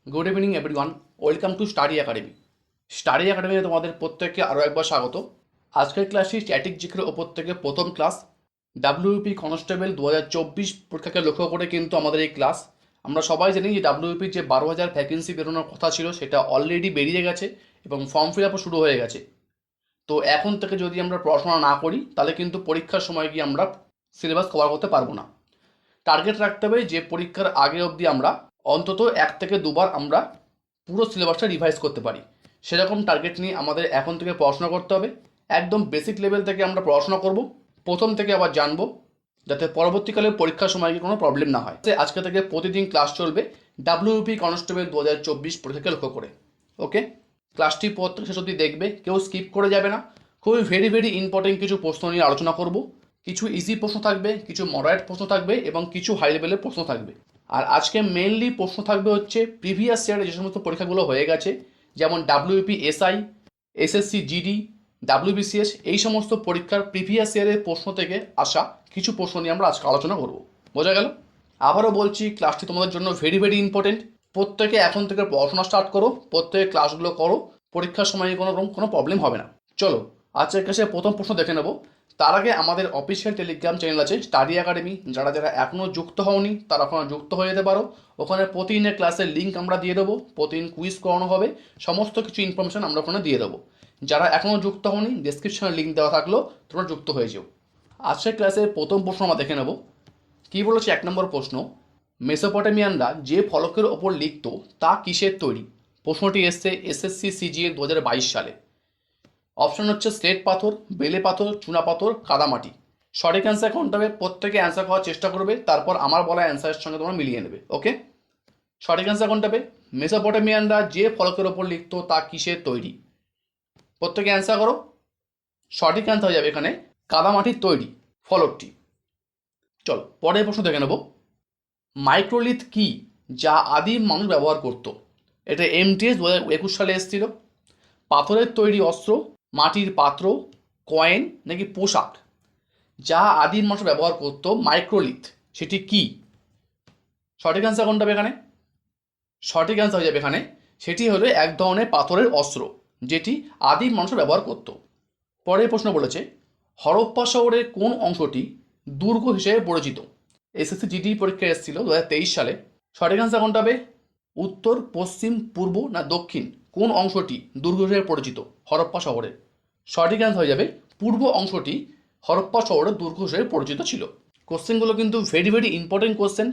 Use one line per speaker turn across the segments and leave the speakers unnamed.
Good evening everyone, welcome to study academy. Study একাডেমিতে তোমাদের প্রত্যেককে আরও একবার স্বাগত। আজকের ক্লাসটি স্ট্যাটিক জিকের ওপর থেকে প্রথম ক্লাস। ডাব্লিউপি কনস্টেবল 2024 পরীক্ষাকে লক্ষ্য করে কিন্তু আমাদের এই ক্লাস। আমরা সবাই জানি যে ডাব্লিউপির যে 12,000 ভ্যাকেন্সি বেরোনোর কথা ছিল সেটা অলরেডি বেরিয়ে গেছে এবং ফর্ম ফিল আপও শুরু হয়ে গেছে। তো এখন থেকে যদি আমরা পড়াশোনা না করি তাহলে কিন্তু পরীক্ষার সময় গিয়ে আমরা সিলেবাস কভার করতে পারবো না। টার্গেট রাখতে হবে যে পরীক্ষার আগে অবধি আমরা অন্তত 1 থেকে 2 বার আমরা পুরো সিলেবাসটা রিভাইজ করতে পারি। সেরকম টার্গেট নিয়ে আমাদের এখন থেকে পড়াশোনা করতে হবে। একদম বেসিক লেভেল থেকে আমরা পড়াশোনা করব, প্রথম থেকে আবার জানবো, যাতে পরবর্তীকালে পরীক্ষার সময় কোনো প্রবলেম না হয়। আজকে থেকে প্রতিদিন ক্লাস চলবে ডাব্লিউপি কনস্টেবল 2024 পরীক্ষাকে লক্ষ্য করে। ওকে, ক্লাসটি প্রত্যেক শেষ অবধি দেখবে, কেউ স্কিপ করে যাবে না। খুবই ভেরি ইম্পর্টেন্ট কিছু প্রশ্ন নিয়ে আলোচনা করব। কিছু ইজি প্রশ্ন থাকবে, কিছু মডারেট প্রশ্ন থাকবে এবং কিছু হাই লেভেলের প্রশ্ন থাকবে। আর আজকে মেইনলি প্রশ্ন থাকবে হচ্ছে প্রিভিয়াস ইয়ারে যে সমস্ত পরীক্ষাগুলো হয়ে গেছে, যেমন WP SI, SSC GD, WBCS, এই সমস্ত পরীক্ষার প্রিভিয়াস ইয়ারের প্রশ্ন থেকে আসা কিছু প্রশ্ন নিয়ে আমরা আজকে আলোচনা করব। বোঝা গেল? আবারও বলছি, ক্লাসটি তোমাদের জন্য ভেরি ইম্পর্টেন্ট। প্রত্যেকে এখন থেকে পড়াশোনা স্টার্ট করো, প্রত্যেকে ক্লাসগুলো করো, পরীক্ষার সময় কোনো প্রবলেম হবে না। চলো আজকের ক্লাসে প্রথম প্রশ্ন দেখে নেব। তার আগে আমাদের অফিসিয়াল টেলিগ্রাম চ্যানেল আছে স্টাডি একাডেমি, যারা এখনও যুক্ত হওনি তারা ওখানে যুক্ত হয়ে যেতে পারো। ওখানে প্রতিদিনের ক্লাসের লিঙ্ক আমরা দিয়ে দেবো, প্রতিদিন কুইজ করানো হবে, সমস্ত কিছু ইনফরমেশন আমরা ওখানে দিয়ে দেবো। যারা এখনও যুক্ত হওনি, ডেসক্রিপশনে লিঙ্ক দেওয়া থাকলেও তোমরা যুক্ত হয়ে যেও। আজকের ক্লাসের প্রথম প্রশ্ন আমরা দেখে নেব। কী বলেছে 1 নম্বর প্রশ্ন, মেসোপটেমিয়ানরা যে ফলকের ওপর লিখত তা কিসের তৈরি? প্রশ্নটি এসছে এসএসসি সিজিএ 2022 সালে। অপশন হচ্ছে স্লেট পাথর, বেলে পাথর, চুনা পাথর, কাদামাটি। সঠিক অ্যান্সার কোনটা হবে? প্রত্যেকে অ্যান্সার করার চেষ্টা করবে, তারপর আমার বলা অ্যান্সারের সঙ্গে তোমরা মিলিয়ে নেবে। ওকে, সঠিক অ্যান্সার কোনটা হবে? মেসোপটেমিয়ানরা যে ফলকের ওপর লিখত তা কিসের তৈরি? প্রত্যেকে অ্যান্সার করো। সঠিক অ্যান্সার হয়ে যাবে এখানে কাদামাটির তৈরি ফলকটি। চলো পরের প্রশ্ন দেখে নেব। মাইক্রোলিথ কি, যা আদিম মানুষ ব্যবহার করত? এটা এমটিএস 2021 সালে এসেছিল। পাথরের তৈরি অস্ত্র, মাটির পাত্র, কয়েন নাকি পোশাক? যা আদিম মানুষ ব্যবহার করত মাইক্রোলিথ, সেটি কি? সঠিক অ্যান্সার কোনটা হবে এখানে? সঠিক অ্যান্সার হয়ে যাবে এখানে, সেটি হলো এক ধরনের পাথরের অস্ত্র যেটি আদিম মানুষ ব্যবহার করত। পরের প্রশ্ন বলেছে, হরপ্পা শহরের কোন অংশটি দুর্গ হিসেবে পরিচিত? এসএসসি জিডি পরীক্ষা এসেছিল 2023 সালে। সঠিক অ্যান্সার কোনটা হবে? উত্তর, পশ্চিম, পূর্ব না দক্ষিণ? কোন অংশটি দুর্গ হিসেবে পরিচিত হরপ্পা শহরের? সঠিক অ্যান্সার হয়ে যাবে পূর্ব অংশটি হরপ্পা শহরের দুর্গ হিসেবে পরিচিত ছিল। কোশ্চেনগুলো কিন্তু ভেরি ইম্পর্টেন্ট কোশ্চেন।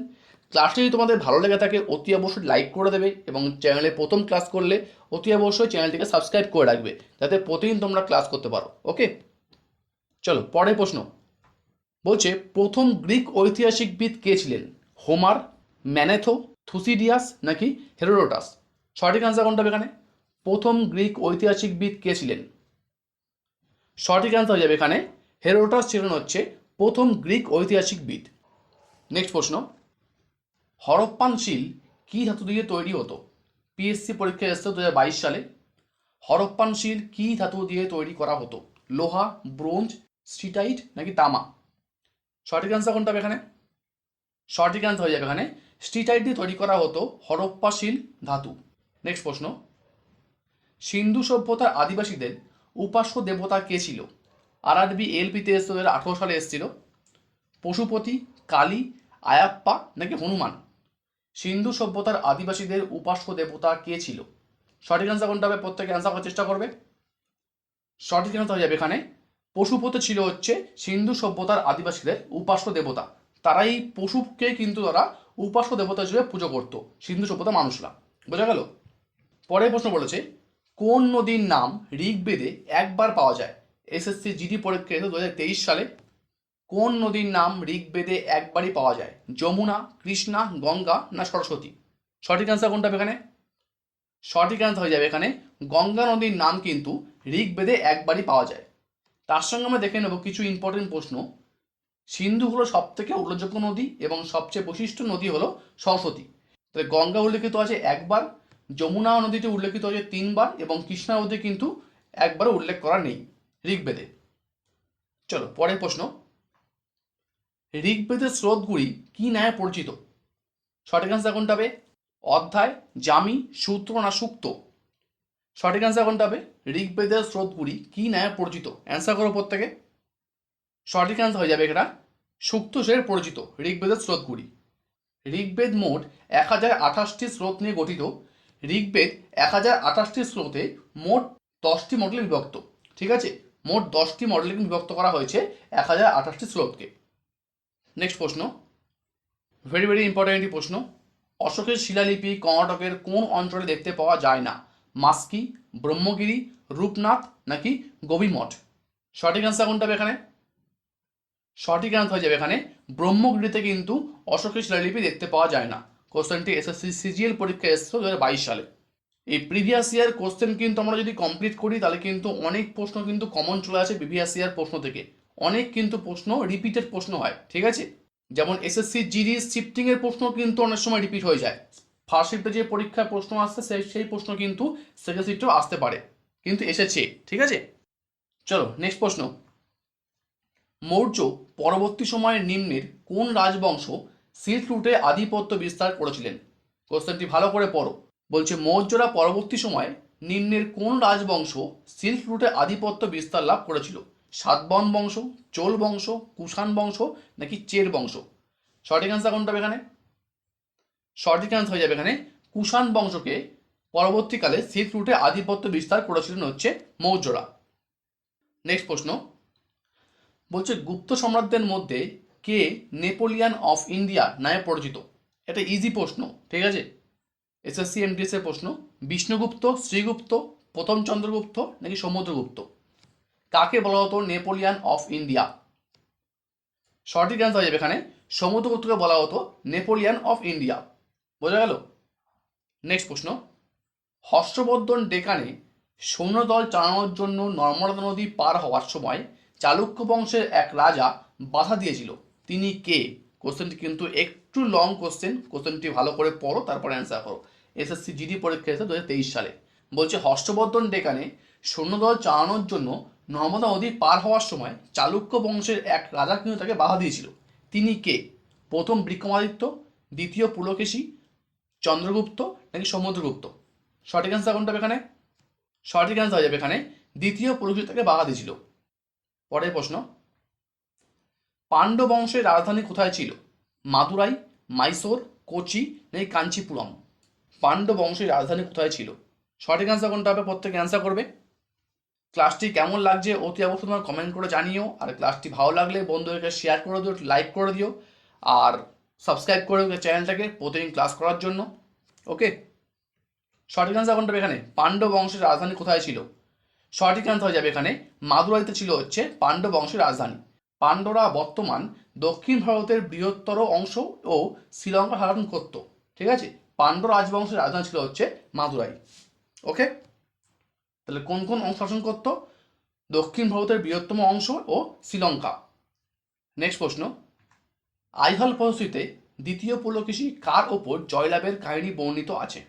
ক্লাসটি যদি তোমাদের ভালো লেগে থাকে অতি অবশ্যই লাইক করে দেবে এবং চ্যানেলে প্রথম ক্লাস করলে অতি অবশ্যই চ্যানেলটিকে সাবস্ক্রাইব করে রাখবে, যাতে প্রতিদিন তোমরা ক্লাস করতে পারো। ওকে, চলো পরের প্রশ্ন বলছে, প্রথম গ্রিক ঐতিহাসিকবিদ কে ছিলেন? হোমার, ম্যানেথো, থুসিডিয়াস নাকি হেরোডোটাস? সঠিক অ্যান্সার কোনটা হবে এখানে? প্রথম গ্রিক ঐতিহাসিকবিদ কে ছিলেন? সঠিক অ্যান্সার হয়ে যাবে এখানে হেরোডোটাস ছিলেন হচ্ছে প্রথম গ্রিক ঐতিহাসিকবিদ। নেক্সট প্রশ্ন, হরপ্পান শিল কী ধাতু দিয়ে তৈরি হতো? পিএসসি পরীক্ষায় এসেছে 2022 সালে। হরপ্পান শিল কী ধাতু দিয়ে তৈরি করা হতো? লোহা, ব্রোঞ্জ, স্টিটাইট নাকি তামা? সঠিক অ্যান্সার কোনটা হবে এখানে? সঠিক অ্যান্সার হয়ে যাবে এখানে স্টিটাইট দিয়ে তৈরি করা হতো হরপ্পা শিল ধাতু। নেক্সট প্রশ্ন, সিন্ধু সভ্যতার আদিবাসীদের উপাস্য দেবতা কে ছিল? আরআরবি এলপিতে এসে 2018 সালে এসেছিল। পশুপতি, কালী, আয়াপ্পা নাকি হনুমান? সিন্ধু সভ্যতার আদিবাসীদের উপাস্য দেবতা কে ছিল? সঠিক অ্যান্সার কোনটা হবে? প্রত্যেকে অ্যান্সার করার চেষ্টা করবে। সঠিক অ্যান্সার হয়ে যাবে এখানে পশুপতি ছিল হচ্ছে সিন্ধু সভ্যতার আদিবাসীদের উপাস্য দেবতা। তারা এই পশুকে কিন্তু তারা উপাস্য দেবতা হিসেবে পুজো করত সিন্ধু সভ্যতার মানুষরা। বোঝা গেল? পরের প্রশ্ন বলেছে, কোন নদীর নাম ঋগ্বেদে একবার পাওয়া যায়? এসএসসি জিডি পরীক্ষা 2023 সালে। কোন নদীর নাম ঋগ্বেদে একবারই পাওয়া যায়? যমুনা, কৃষ্ণা, গঙ্গা না সরস্বতী? সঠিক অ্যান্সার কোনটা হবে এখানে? সঠিক অ্যান্সার হয়ে যাবে এখানে গঙ্গা নদীর নাম কিন্তু ঋগ্বেদে একবারই পাওয়া যায়। তার সঙ্গে আমরা দেখে নেব কিছু ইম্পর্টেন্ট প্রশ্ন। সিন্ধু হলো সব থেকে উল্লেখযোগ্য নদী এবং সবচেয়ে বৈশিষ্ট্য নদী হলো সরস্বতী। তাহলে গঙ্গা উল্লেখিত আছে একবার, যমুনা নদীতে উল্লেখিত আছে 3বার এবং কৃষ্ণা নদী কিন্তু একবারও উল্লেখ করা নেই ঋগ্বেদে। চলো পরের প্রশ্ন, ঋগ্বেদের স্রোতগুলি কি নামে পরিচিত? সঠিক অ্যান্সার কোনটা হবে? অধ্যায়, জামি, সূত্র না সুক্ত? সঠিক অ্যান্সার কোনটা হবে? ঋগ্বেদের স্রোতগুলি কি নামে পরিচিত? অ্যান্সার করো প্রত্যেকে। সঠিক অ্যান্সার হয়ে যাবে এটা সুক্ত হিসেবে পরিচিত ঋগ্বেদের স্রোতগুলি। ঋগ্বেদ মোট 1028টি স্রোত নিয়ে গঠিত। ঋগ্বেদ 1028টি স্রোতে মোট 10টি মডেলে বিভক্ত। ঠিক আছে, মোট 10টি মডেলে বিভক্ত করা হয়েছে 1028টি স্রোতকে। নেক্সট প্রশ্ন, ভেরি ভেরি ইম্পর্টেন্ট একটি প্রশ্ন। অশোকের শিলালিপি কর্ণাটকের কোন অঞ্চলে দেখতে পাওয়া যায় না? মাস্কি, ব্রহ্মগিরি, রূপনাথ নাকি গভীমঠ? সঠিক অ্যান্সার কোনটা হবে এখানে? সঠিক অ্যান্সার হয়ে যাবে এখানে ব্রহ্মগিরিতে কিন্তু অশোকের শিলালিপি দেখতে পাওয়া যায় না। কোশ্চেনটি এসএসসি সিজিএল পরীক্ষায় এসেছিল 2022 সালে। এই প্রিভিয়াস ইয়ার কোশ্চেন কিন্তু আমরা যদি কমপ্লিট করি তাহলে কিন্তু অনেক প্রশ্ন কিন্তু কমন চলে আসে প্রিভিয়াস ইয়ার প্রশ্ন থেকে। অনেক কিন্তু প্রশ্ন রিপিটেড প্রশ্ন হয়, ঠিক আছে। যেমন এসএসসি জিডি শিফটিং এর প্রশ্ন কিন্তু অনেক সময় রিপিট হয়ে যায়। ফার্স্ট শিফটে যে পরীক্ষার প্রশ্ন আসছে সেই প্রশ্ন কিন্তু সেকেন্ড শিফটেও আসতে পারে, কিন্তু এসেছে, ঠিক আছে। চলো নেক্সট প্রশ্ন। মৌর্য পরবর্তী সময়ে নিম্নের কোন রাজবংশ সিল্ক রুটে আধিপত্য বিস্তার করেছিলেন? কোশ্চেনটি ভালো করে পড়ো। বলছে মৌর্যরা পরবর্তী সময়ে নিম্নের কোন রাজবংশ সিল্ক রুটে আধিপত্য বিস্তার লাভ করেছিল? সাতবাহন বংশ, চোল বংশ, কুষাণ বংশ নাকি চের বংশ? সঠিক অ্যান্সার কোনটা হবে এখানে? সঠিক অ্যান্সার হয়ে যাবে এখানে কুষাণ বংশকে পরবর্তীকালে সিল্ক রুটে আধিপত্য বিস্তার করেছিলেন হচ্ছে মৌর্যরা। নেক্সট প্রশ্ন, বলছে গুপ্ত সম্রাটদের মধ্যে কে নেপোলিয়ান অফ ইন্ডিয়া নামে পরিচিত? এটা ইজি প্রশ্ন, ঠিক আছে, এসএসসি এমটিএস এর প্রশ্ন। বিষ্ণুগুপ্ত, শ্রীগুপ্ত, প্রথম চন্দ্রগুপ্ত নাকি সমুদ্রগুপ্ত? কাকে বলা হতো নেপোলিয়ান অফ ইন্ডিয়া? সঠিক অ্যান্সার হয়ে যাবে এখানে সমুদ্রগুপ্তকে বলা হতো নেপোলিয়ান অফ ইন্ডিয়া। বোঝা গেল? নেক্সট প্রশ্ন, হর্ষবর্ধন ডেকানে সৈন্যদল চালানোর জন্য নর্মদা নদী পার হওয়ার সময় চালুক্য বংশের এক রাজা বাধা দিয়েছিল, তিনি কে? কোশ্চেনটি কিন্তু একটু লং কোশ্চেনটি ভালো করে পড়ো তারপরে অ্যান্সার করো। এসএসসি জিডি পরীক্ষা এসে 2023 সালে। বলছে হর্ষবর্ধন ডেকানে সৈন্যদল চালানোর জন্য নর্মদা নদী পার হওয়ার সময় চালুক্য বংশের এক রাজা কিন্তু তাকে বাধা দিয়েছিল, তিনি কে? প্রথম বিক্রমাদিত্য, দ্বিতীয় পুলকেশী, চন্দ্রগুপ্ত নাকি সমুদ্রগুপ্ত? সঠিক অ্যান্সার কোনটা হবে এখানে? সঠিক অ্যান্সার হয়ে যাবে এখানে দ্বিতীয় পুলকেশী তাকে বাধা দিয়েছিল। পরের প্রশ্ন, পাণ্ডব বংশের রাজধানী কোথায় ছিল? মাদুরাই, মাইসোর, কোচি নাকি কাঞ্চিপুরম? পাণ্ডব বংশের রাজধানী কোথায় ছিল? সঠিক অ্যান্সার কোনটা হবে? প্রত্যেকে অ্যান্সার করবে। ক্লাসটি কেমন লাগছে অতি অবশ্যই তোমার কমেন্ট করে জানিও। আর ক্লাসটি ভালো লাগলে বন্ধুদেরকে শেয়ার করে দিও, লাইক করে দিও, আর সাবস্ক্রাইব করে দিও চ্যানেলটাকে প্রতিদিন ক্লাস করার জন্য। ওকে, সঠিক অ্যান্সার কোনটা হবে এখানে? পাণ্ডব বংশের রাজধানী কোথায় ছিল? সঠিক অ্যান্সার হয়ে যাবে এখানে মাদুরাইতে ছিল হচ্ছে পাণ্ডব বংশের রাজধানী। পাণ্ডবরা বর্তমান দক্ষিণ ভারতের বৃহত্তর অংশ ও শ্রীলঙ্কা শাসন করত, ঠিক আছে। পাণ্ডব রাজবংশের রাজধানী ছিল হচ্ছে মাদুরাই। ওকে, তাহলে কোন কোন অংশ শাসন করত? দক্ষিণ ভারতের বৃহত্তম অংশ ও শ্রীলঙ্কা। নেক্সট প্রশ্ন, আইহল পদ্ধতিতে দ্বিতীয় পুলকেশী কার ওপর জয়লাভের কাহিনী বর্ণিত আছে?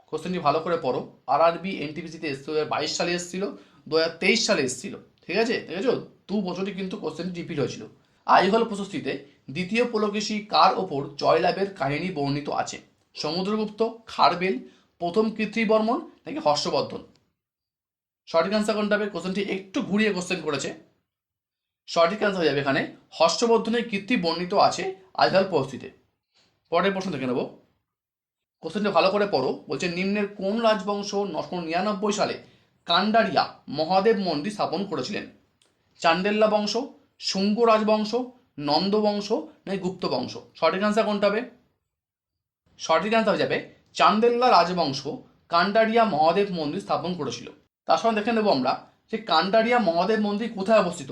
কোশ্চেনটি ভালো করে পড়ো। আরআরবি এনটিপিসিতে এসেছিল 2022 সালে এসেছিল, 2023 সালে এসেছিল, ঠিক আছে, দেখেছো 2 বছরই কিন্তু কোশ্চেনটি রিপিট হয়েছিল। আইহল প্রশস্তিতে দ্বিতীয় পুলকেশী কার ওপর জয়লাভের কাহিনী বর্ণিত আছে? সমুদ্রগুপ্ত, খারবেল, প্রথম কীর্তিবর্মন নাকি হর্ষবর্ধন? সঠিক অ্যান্সার কোনটা হবে? কোশ্চেনটি একটু ঘুরিয়ে কোশ্চেন করেছে। সঠিক অ্যান্সার হয়ে যাবে এখানে হর্ষবর্ধনের কীর্তি বর্ণিত আছে আইহল প্রশস্তিতে। পরের প্রশ্ন দেখে নেব। কোশ্চেনটি ভালো করে পড়ো। বলছে নিম্নের কোন রাজবংশ 999 সালে কান্ডারিয়া মহাদেব মন্দির স্থাপন করেছিলেন? চান্দেল্লা বংশ, শুঙ্গ রাজবংশ, নন্দ বংশ নাকি গুপ্ত বংশ? সঠিক অ্যান্সার কোনটা হবে? সঠিক অ্যান্সার হয়ে যাবে চান্দেল্লা রাজবংশ কান্ডারিয়া মহাদেব মন্দির স্থাপন করেছিল। তার সঙ্গে দেখে নেব আমরা যে কান্ডারিয়া মহাদেব মন্দির কোথায় অবস্থিত।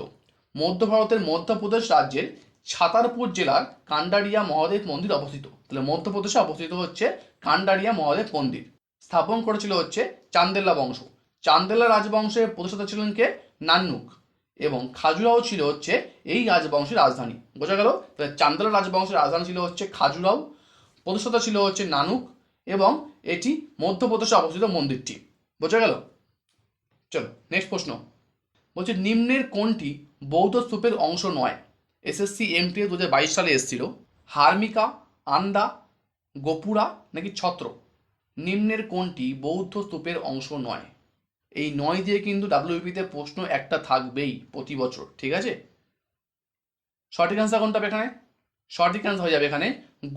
মধ্য ভারতের মধ্যপ্রদেশ রাজ্যের ছাতারপুর জেলার কান্ডারিয়া মহাদেব মন্দির অবস্থিত। তাহলে মধ্যপ্রদেশে অবস্থিত হচ্ছে কান্ডারিয়া মহাদেব মন্দির। স্থাপন করেছিল হচ্ছে চান্দেল্লা বংশ। চান্দেল্লা রাজবংশের প্রতিষ্ঠাতা ছিলেন কে? নান্নুক। এবং খাজুরাও ছিল হচ্ছে এই রাজবংশের রাজধানী। বোঝা গেল? তাহলে চান্দেল্লা রাজবংশের রাজধানী ছিল হচ্ছে খাজুরাও, প্রতিষ্ঠাতা ছিল হচ্ছে নানুক, এবং এটি মধ্যপ্রদেশে অবস্থিত মন্দিরটি। বোঝা গেল? চলো নেক্সট প্রশ্ন। বলছে নিম্নের কোনটি বৌদ্ধ স্তূপের অংশ নয়? এসএসসি এমটিএস 2022 সালে এসেছিল। হার্মিকা, আন্দা, গোপুরা নাকি ছত্র? নিম্নের কোনটি বৌদ্ধ স্তূপের অংশ নয়? এই নয় দিয়ে কিন্তু ডাব্লিউবিপিতে প্রশ্ন একটা থাকবেই প্রতি বছর, ঠিক আছে? সঠিক অ্যান্সার কোনটা হবে এখানে? সঠিক অ্যান্সার হয়ে যাবে এখানে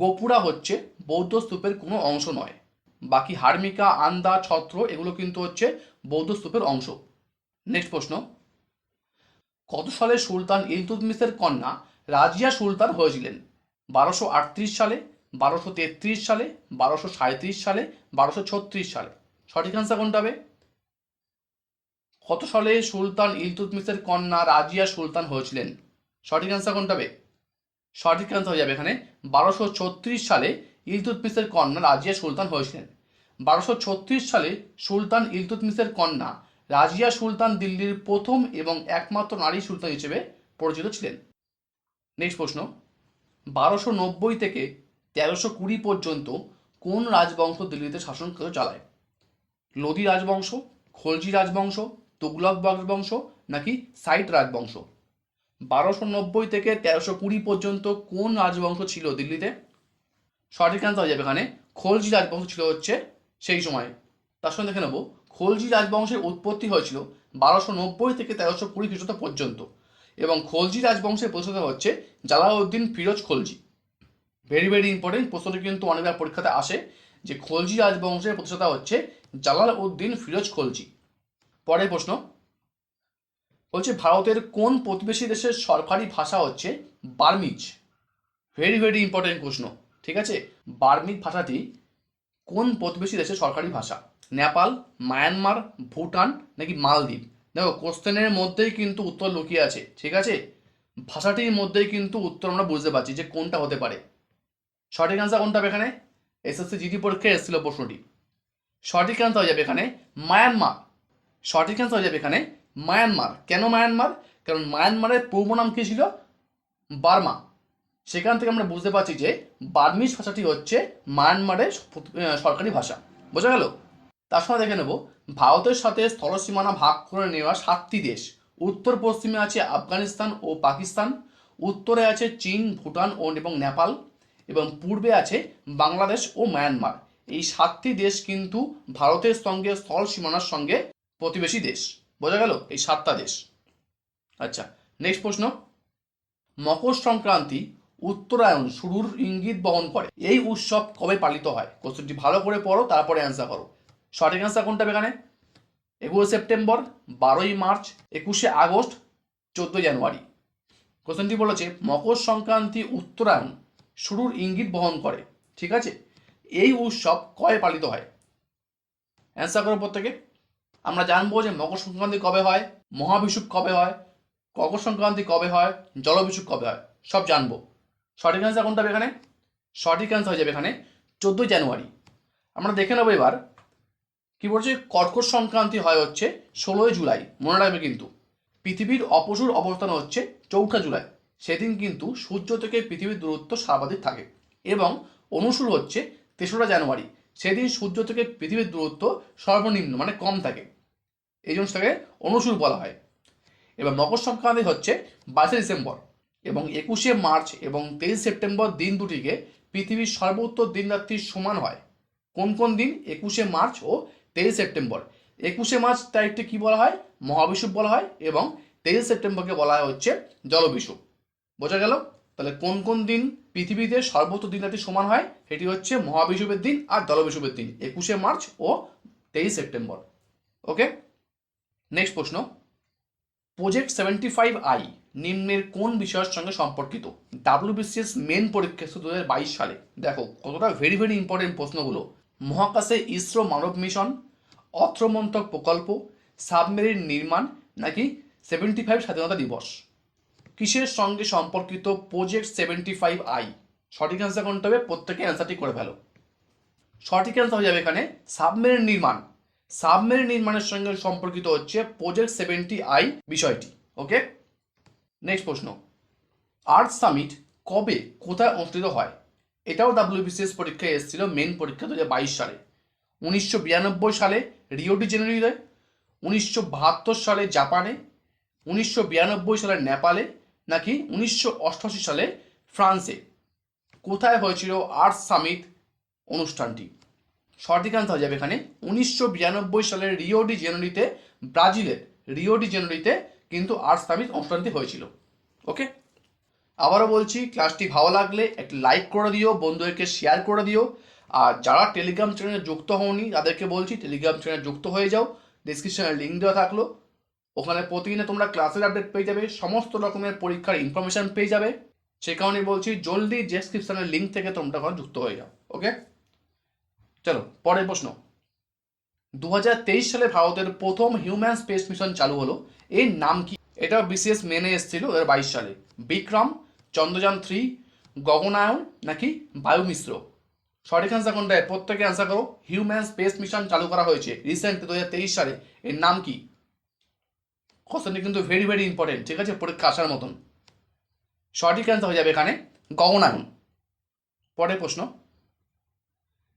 গোপুরা হচ্ছে বৌদ্ধ স্তূপের কোনো অংশ নয়। বাকি হার্মিকা, আন্দা, ছত্র এগুলো কিন্তু হচ্ছে বৌদ্ধ স্তূপের অংশ। নেক্সট প্রশ্ন, কত সালে সুলতান ইলতুৎমিশের কন্যা রাজিয়া সুলতান হয়েছিলেন? 1238 সালে, 1233 সালে, 1237 সালে, 1236 সালে? সঠিক অ্যান্সার কোনটা হবে? কত সালে সুলতান ইলতুৎমিশের কন্যা রাজিয়া সুলতান হয়েছিলেন? সঠিক অ্যান্সার কোনটা হবে? সঠিক অ্যান্সার হয়ে যাবে এখানে 1236 সালে ইলতুৎমিশের কন্যা রাজিয়া সুলতান হয়েছিলেন। 1236 সালে সুলতান ইলতুৎমিশের কন্যা রাজিয়া সুলতান দিল্লির প্রথম এবং একমাত্র নারী সুলতান হিসেবে পরিচিত ছিলেন। নেক্সট প্রশ্ন, 1290 থেকে 1320 পর্যন্ত কোন রাজবংশ দিল্লিতে শাসন চালায়? লোদি রাজবংশ, খলজি রাজবংশ, তুগলক রাজবংশ নাকি সাইট রাজবংশ? 1290 থেকে 1320 পর্যন্ত কোন রাজবংশ ছিল দিল্লিতে? সঠিক অ্যান্সার হয়ে যাবে এখানে খলজি রাজবংশ ছিল হচ্ছে সেই সময়। তার সঙ্গে দেখে নেব খলজি রাজবংশের উৎপত্তি হয়েছিল 1290 থেকে 1320 খ্রিস্টাব্দ পর্যন্ত, এবং খলজি রাজবংশের প্রতিষ্ঠাতা হচ্ছে Jalauddin Firoz Khalji. Very very important, প্রশ্নটি কিন্তু অনেকবার পরীক্ষাতে আসে যে খলজি রাজবংশের প্রতিষ্ঠাতা হচ্ছে জালালউদ্দিন ফিরোজ খলজি। পরের প্রশ্ন বলছে ভারতের কোন প্রতিবেশী দেশের সরকারি ভাষা হচ্ছে বার্মিজ? ভেরি ভেরি ইম্পর্টেন্ট প্রশ্ন, ঠিক আছে? বার্মিজ ভাষাটি কোন প্রতিবেশী দেশের সরকারি ভাষা? নেপাল, মায়ানমার, ভুটান নাকি মালদ্বীপ? দেখো কোশ্চেনের মধ্যেই কিন্তু উত্তর লুকিয়ে আছে, ঠিক আছে? ভাষাটির মধ্যেই কিন্তু উত্তর আমরা বুঝতে পারছি যে কোনটা হতে পারে। সঠিক অ্যান্সার কোনটা হবে এখানে? এসএসসি জিডি পরীক্ষায় এসেছিল প্রশ্নটি। সঠিক অ্যান্সার হয়ে যাবে এখানে মায়ানমার। সঠিক অ্যান্সার হয়ে যাবে এখানে মায়ানমার। কেন মায়ানমার? কারণ মায়ানমারের পূর্ব নাম কি ছিল? বার্মা। সেখান থেকে আমরা বুঝতে পারছি যে বার্মিজ ভাষাটি হচ্ছে মায়ানমারের সরকারি ভাষা। বোঝা গেল? তার সঙ্গে দেখে নেব ভারতের সাথে স্থলসীমানা ভাগ করে নেওয়া 7টি দেশ। উত্তর পশ্চিমে আছে আফগানিস্তান ও পাকিস্তান, উত্তরে আছে চীন, ভুটান এবং নেপাল, এবং পূর্বে আছে বাংলাদেশ ও মায়ানমার। এই 7টি দেশ কিন্তু ভারতের সঙ্গে স্থল সীমানার সঙ্গে প্রতিবেশী দেশ। বোঝা গেল এই 7টা দেশ। আচ্ছা, নেক্সট প্রশ্ন, মকর সংক্রান্তি উত্তরায়ণ শুরুর ইঙ্গিত বহন করে। এই উৎসব কবে পালিত হয়? কোশ্চেনটি ভালো করে পড়ো, তারপরে অ্যান্সার করো। সঠিক অ্যান্সার কোনটা এখানে? 21 সেপ্টেম্বর, 12ই মার্চ, 21শে আগস্ট, 14 জানুয়ারি? কোশ্চেনটি বলেছে মকর সংক্রান্তি উত্তরায়ণ শুরুর ইঙ্গিত বহন করে, ঠিক আছে? এই উৎসব কবে পালিত হয়? অ্যান্সার করো প্রত্যেকে। আমরা জানবো যে মকর সংক্রান্তি কবে হয়, মহাবিষুব কবে হয়, মকর সংক্রান্তি কবে হয়, জলবিষুব কবে হয়, সব জানবো। সঠিক অ্যান্সার কোনটা হবে এখানে? সঠিক অ্যান্সার হয়ে যাবে এখানে 14 জানুয়ারি। আমরা দেখে নেবো এবার কি বলছে, কর্কট সংক্রান্তি হয় হচ্ছে 16 জুলাই। মনে রাখবে কিন্তু পৃথিবীর অপসূর অবস্থান হচ্ছে 4 জুলাই। সেদিন কিন্তু সূর্য থেকে পৃথিবীর দূরত্ব সর্বাধিক থাকে, এবং অনুসূর হচ্ছে 3রা জানুয়ারি। সেদিন সূর্য থেকে পৃথিবীর দূরত্ব সর্বনিম্ন মানে কম থাকে, এই জন্য সেটাকে অনুসূর বলা হয়। এবার মকর সংক্রান্তি হচ্ছে 22 ডিসেম্বর, এবং 21শে মার্চ এবং 23 সেপ্টেম্বর দিন দুটিকে পৃথিবীর সর্বোত্তর দিন রাত্রির সমান হয়। কোন কোন দিন? 21শে মার্চ ও 23 সেপ্টেম্বর। 21শে মার্চ তারিখটি কি বলা হয়? মহাবিষুব বলা হয়, এবং 23 সেপ্টেম্বরকে বলা হয় হচ্ছে জলবিষুব। বোঝা গেল? তাহলে কোন কোন দিন পৃথিবীতে সর্বোত্তর দিন রাত্রি সমান হয়? সেটি হচ্ছে মহাবিষুবের দিন আর জলবিষুবের দিন, 21শে মার্চ ও 23 সেপ্টেম্বর। ওকে, নেক্সট প্রশ্ন, প্রজেক্ট 75I নিম্নের কোন বিষয়ের সঙ্গে সম্পর্কিত? ডাব্লিউবিসিএস মেন পরীক্ষা 2022 সালে। দেখো কতটা ভেরি ভেরি ইম্পর্টেন্ট প্রশ্নগুলো। মহাকাশে ইসরো মানব মিশন, অর্থমন্ত্রক প্রকল্প, সাবমেরিন নির্মাণ নাকি 75 স্বাধীনতা দিবস? কিসের সঙ্গে সম্পর্কিত প্রজেক্ট 75I? সঠিক অ্যান্সার কোনটা হবে? প্রত্যেকে অ্যান্সারটি করে ফেলো। সঠিক অ্যান্সার হয়ে যাবে এখানে সাবমেরিন নির্মাণ। সাবমেরিন নির্মাণের সঙ্গে সম্পর্কিত হচ্ছে প্রজেক্ট 70I বিষয়টি। ওকে, নেক্সট প্রশ্ন, আর্থ সামিট কবে কোথায় অনুষ্ঠিত হয়? এটাও ডাব্লিউবিসিএস পরীক্ষায় এসেছিল মেন পরীক্ষা 2022 সালে। 1992 সালে রিও ডি জেনেরিওতে, 1972 সালে জাপানে, 1992 সালে নেপালে নাকি 1988 সালে ফ্রান্সে? কোথায় হয়েছিল আর্থ সামিট অনুষ্ঠানটি? সঠিক আনসার হয়ে যাবে এখানে 1992 সালের ব্রাজিলের রিও ডি জেনেরিতে কিন্তু আর্ট সামিট অনুষ্ঠানটি হয়েছিল। ওকে, আবারও বলছি, ক্লাসটি ভালো লাগলে একটি লাইক করে দিও, বন্ধুদেরকে শেয়ার করে দিও। আর যারা টেলিগ্রাম চ্যানেলে যুক্ত হওনি তাদেরকে বলছি টেলিগ্রাম চ্যানেলে যুক্ত হয়ে যাও, ডিসক্রিপশনে লিঙ্ক দেওয়া থাকলো। ওখানে প্রতিদিনে তোমরা ক্লাসের আপডেট পেয়ে যাবে, সমস্ত রকমের পরীক্ষার ইনফরমেশান পেয়ে যাবে। সে কারণে বলছি জলদি ডেসক্রিপশনের লিঙ্ক থেকে তোমরা ওখানে যুক্ত হয়ে যাও। ওকে, চলো পরের প্রশ্ন। 2023 সালে ভারতের প্রথম হিউম্যান স্পেস মিশন চালু হলো, এর নাম কি? এটা বিশেষ মেনে এসেছিল 2022 সালে। বিক্রম, চন্দ্রযান-3, গগনায়ন নাকি বায়ু মিশ্র? সঠিক আনসার কোনটা? প্রত্যেকে অ্যান্সার করো। হিউম্যান স্পেস মিশন চালু করা হয়েছে রিসেন্ট 2023 সালে, এর নাম কি? কোশ্চেনটি কিন্তু ভেরি ভেরি ইম্পর্টেন্ট, ঠিক আছে, পরীক্ষা আসার মতন। সঠিক অ্যান্সার হয়ে যাবে এখানে গগনায়ন। পরের প্রশ্ন।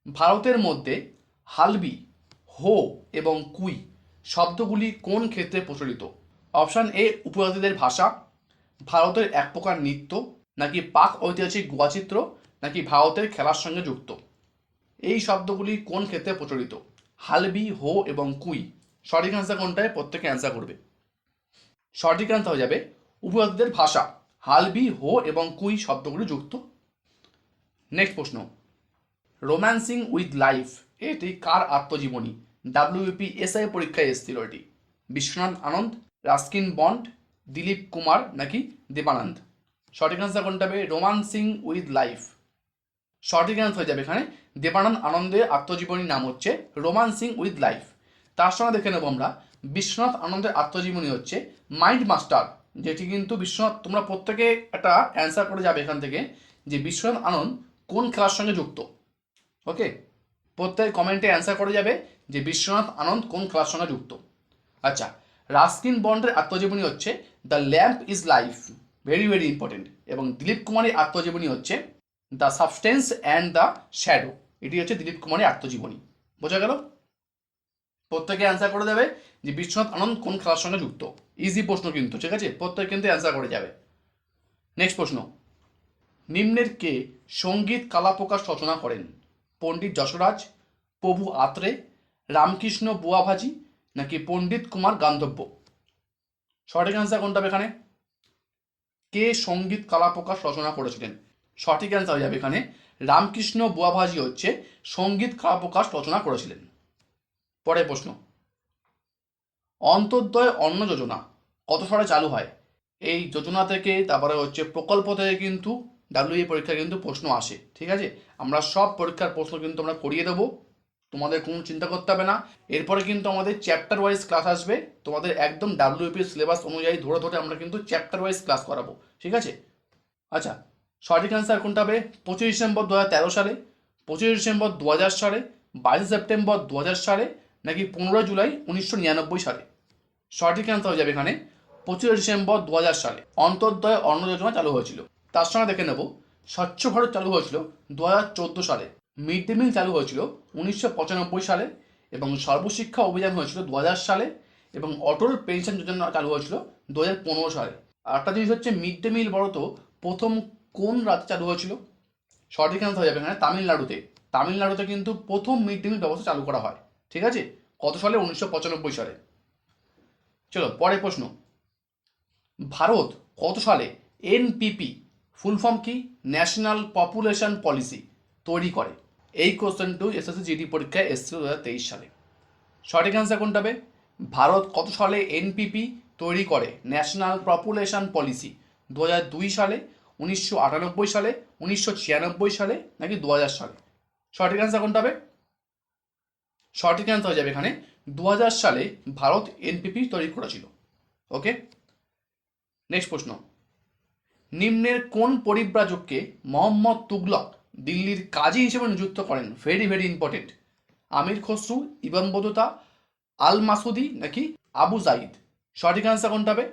ভারতের মধ্যে হালবি, হো এবং কুই শব্দগুলি কোন ক্ষেত্রে প্রচলিত? অপশান এ উপজাতিদের ভাষা, ভারতের এক প্রকার নৃত্য, নাকি পাক ঐতিহাসিক গুহাচিত্র, নাকি ভারতের খেলার সঙ্গে যুক্ত? এই শব্দগুলি কোন ক্ষেত্রে প্রচলিত? হালবি, হো এবং কুই। সঠিক অ্যান্সার কোনটায়? প্রত্যেকে অ্যান্সার করবে। সঠিক অ্যান্সার হয়ে যাবে উপজাতিদের ভাষা, হালবি, হো এবং কুই শব্দগুলি যুক্ত। নেক্সট প্রশ্ন। রোম্যান্সিং উইথ লাইফ এটি কার আত্মজীবনী? WBPSI পরীক্ষায় এসেছিল এটি। বিশ্বনাথ আনন্দ, রাস্কিন বন্ড, দিলীপ কুমার নাকি দেবানন্দ? সঠিক অ্যান্সার কোনটা হবে? রোম্যান্সিং উইথ লাইফ। সঠিক অ্যান্সার হয়ে যাবে এখানে দেবানন্দ আনন্দের আত্মজীবনীর নাম হচ্ছে রোম্যান্সিং উইথ লাইফ। তার সঙ্গে দেখে নেবো আমরা বিশ্বনাথ আনন্দের আত্মজীবনী হচ্ছে মাইন্ড মাস্টার, যেটি কিন্তু বিশ্বনাথ, তোমরা প্রত্যেকে একটা অ্যান্সার করে যাবে এখান থেকে যে বিশ্বনাথ আনন্দ কোন খেলার সঙ্গে যুক্ত। ওকে, প্রত্যেক কমেন্টে অ্যান্সার করে যাবে যে বিশ্বনাথ আনন্দ কোন খেলার সঙ্গে যুক্ত। আচ্ছা, রাস্কিন বন্ডের আত্মজীবনী হচ্ছে the lamp is life, very very important. এবং দিলীপ কুমারের আত্মজীবনী হচ্ছে the substance and the shadow, এটি হচ্ছে দিলীপ কুমারের আত্মজীবনী। বোঝা গেল? প্রত্যেকে অ্যান্সার করে দেবে যে বিশ্বনাথ আনন্দ কোন খেলার সঙ্গে যুক্ত। ইজি প্রশ্ন কিন্তু, ঠিক আছে, প্রত্যেকে কিন্তু অ্যান্সার করে যাবে। নেক্সট প্রশ্ন। নিম্নের কে সঙ্গীত কলা প্রকাশ রচনা করেন? পণ্ডিত যশোরাজ, প্রভু আত্রে, রামকৃষ্ণ বুয়াভাজি নাকি পণ্ডিত কুমার গান্ধব্য? সঠিক অ্যান্সার কোনটা এখানে? কে সঙ্গীত কলা প্রকাশ রচনা করেছিলেন? সঠিক অ্যান্সার হয়ে যাবে এখানে রামকৃষ্ণ বুয়াভাজি হচ্ছে সঙ্গীত কলা প্রকাশ রচনা করেছিলেন। পরের প্রশ্ন। অন্তর্দয় অন্ন যোজনা কত সালে চালু হয়? এই যোজনা থেকে, তারপরে হচ্ছে প্রকল্প থেকে কিন্তু WBPSI পরীক্ষায় কিন্তু প্রশ্ন আসে, ঠিক আছে। আমরা সব পরীক্ষার প্রশ্ন কিন্তু আমরা করিয়ে দেবো, তোমাদের কোনো চিন্তা করতে হবে না। এরপরে কিন্তু আমাদের চ্যাপ্টার ওয়াইজ ক্লাস আসবে, তোমাদের একদম WBPSI সিলেবাস অনুযায়ী ধরে ধরে আমরা কিন্তু চ্যাপ্টার ওয়াইজ ক্লাস করাবো, ঠিক আছে। আচ্ছা, সঠিক অ্যান্সার কোনটা হবে? 25 ডিসেম্বর 2013 সালে, 25 ডিসেম্বর 2000 সালে, 22 সেপ্টেম্বর 2000 সালে নাকি 15 জুলাই 1999 সালে? সঠিক অ্যান্সার হয়ে যাবে এখানে 25 ডিসেম্বর 2000 সালে অন্তর্দয় অন্ন যোজনা চালু হয়েছিল। তার সঙ্গে দেখে নেব স্বচ্ছ ভারত চালু হয়েছিল 2014 সালে, মিড ডে মিল চালু হয়েছিল 1995 সালে, এবং সর্বশিক্ষা অভিযান হয়েছিল 2000 সালে, এবং অটল পেনশন যোজনা চালু হয়েছিল 2015 সালে। আর একটা জিনিস হচ্ছে মিড ডে মিল বলতো প্রথম কোন রাজ্যে চালু হয়েছিল? সঠিক অ্যান্সার হয়ে যাবে এখানে তামিলনাড়ুতে। তামিলনাড়ুতে কিন্তু প্রথম মিড ডে মিল ব্যবস্থা চালু করা হয়, ঠিক আছে। কত সালে? 1995 সালে। চলো পরের প্রশ্ন। ভারত কত সালে NPP ফুল ফর্ম কি, ন্যাশনাল পপুলেশন পলিসি তৈরি করে? এই কোশ্চেনটু SSC GD পরীক্ষায় এসেছিল 2023 সালে। সঠিক অ্যান্সার কোনটা হবে? ভারত কত সালে NPP তৈরি করে, ন্যাশনাল পপুলেশন পলিসি? 2002 সালে, 1998 সালে, 1996 সালে নাকি 2000 সালে? সঠিক অ্যান্সার কোনটা হবে? সঠিক অ্যান্সার হয়ে যাবে এখানে 2000 সালে ভারত NPP তৈরি করেছিল। ওকে, নেক্সট প্রশ্ন। নিম্নের কোন পরিব্রাজককে মোহাম্মদ তুগলক দিল্লির কাজী হিসেবে নিযুক্ত করেন? Very very important. Amir Khusrau, Ibn Battuta, Al Masudi নাকি আবু জাইদ? সঠিক অ্যান্সার কোনটা হবে?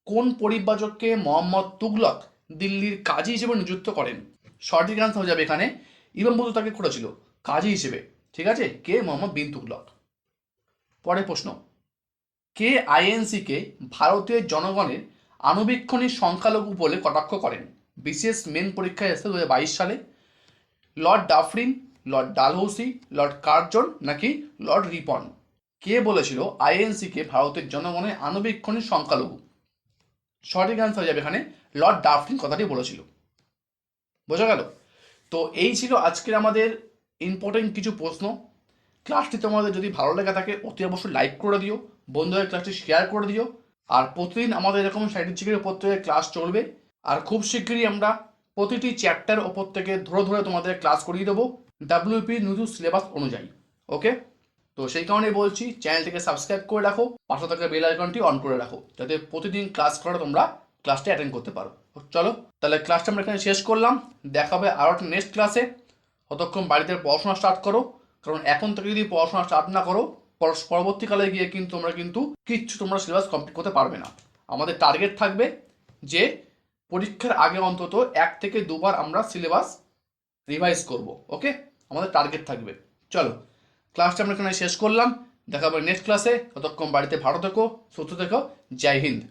কোন পরিব্রাজককে মোহাম্মদ তুগলক দিল্লির কাজী হিসেবে নিযুক্ত করেন? সঠিক অ্যান্সার হয়ে যাবে এখানে ইবন বতুতাকে করেছিল কাজী হিসেবে, ঠিক আছে, কে? মোহাম্মদ বিন তুগলক। পরের প্রশ্ন। কে INC-কে ভারতীয় জনগণের আনুবীক্ষণিক সংখ্যালঘু বলে কটাক্ষ করেন? বিশেষ মেন পরীক্ষায় এসেছে 2022 সালে। Lord Dufferin, Lord Dalhousie, Lord Curzon নাকি লর্ড রিপন? কে বলেছিল আইএনসিকে ভারতের জনগণের আণুবীক্ষণিক সংখ্যালঘু? সঠিক অ্যান্সার হয়ে যাবে এখানে লর্ড ডাফলিন কথাটি বলেছিল। বোঝা গেল? তো এই ছিল আজকের আমাদের ইম্পর্টেন্ট কিছু প্রশ্ন। ক্লাসটি তোমাদের যদি ভালো লেগে থাকে অতি অবশ্যই লাইক করে দিও, বন্ধুদের ক্লাসটি শেয়ার করে দিও। আর প্রতিদিন আমাদের এরকম স্ট্র্যাটেজিকের ওপর থেকে ক্লাস চলবে। আর খুব শীঘ্রই আমরা প্রতিটি চ্যাপ্টার ওপর থেকে ধরে ধরে তোমাদের ক্লাস করিয়ে দেবো ডাব্লিউপি নতুন সিলেবাস অনুযায়ী। ওকে, তো সেই কারণেই বলছি চ্যানেলটিকে সাবস্ক্রাইব করে রাখো, পাশে থাকা বেল আইকনটি অন করে রাখো, যাতে প্রতিদিন ক্লাস করে তোমরা ক্লাসটি অ্যাটেন্ড করতে পারো। চলো তাহলে ক্লাসটা আমরা এখানে শেষ করলাম, দেখা হবে আরও একটা নেক্সট ক্লাসে। ততক্ষণ বাড়িতে পড়াশোনা স্টার্ট করো, কারণ এখন থেকে যদি পড়াশোনা স্টার্ট না করো পরবর্তীকালে গিয়ে কিন্তু তোমরা সিলেবাস কমপ্লিট করতে পারবে না। আমাদের টার্গেট থাকবে যে পরীক্ষার আগে অন্তত 1 থেকে 2 বার আমরা সিলেবাস রিভাইজ করব। ওকে, আমাদের টার্গেট থাকবে। চলো ক্লাসটা আমরা এখানে শেষ করলাম, দেখা হবে নেক্সট ক্লাসে। ততক্ষণ বাড়িতে ভালো থেকো, সুস্থ থেকো। জয় হিন্দ।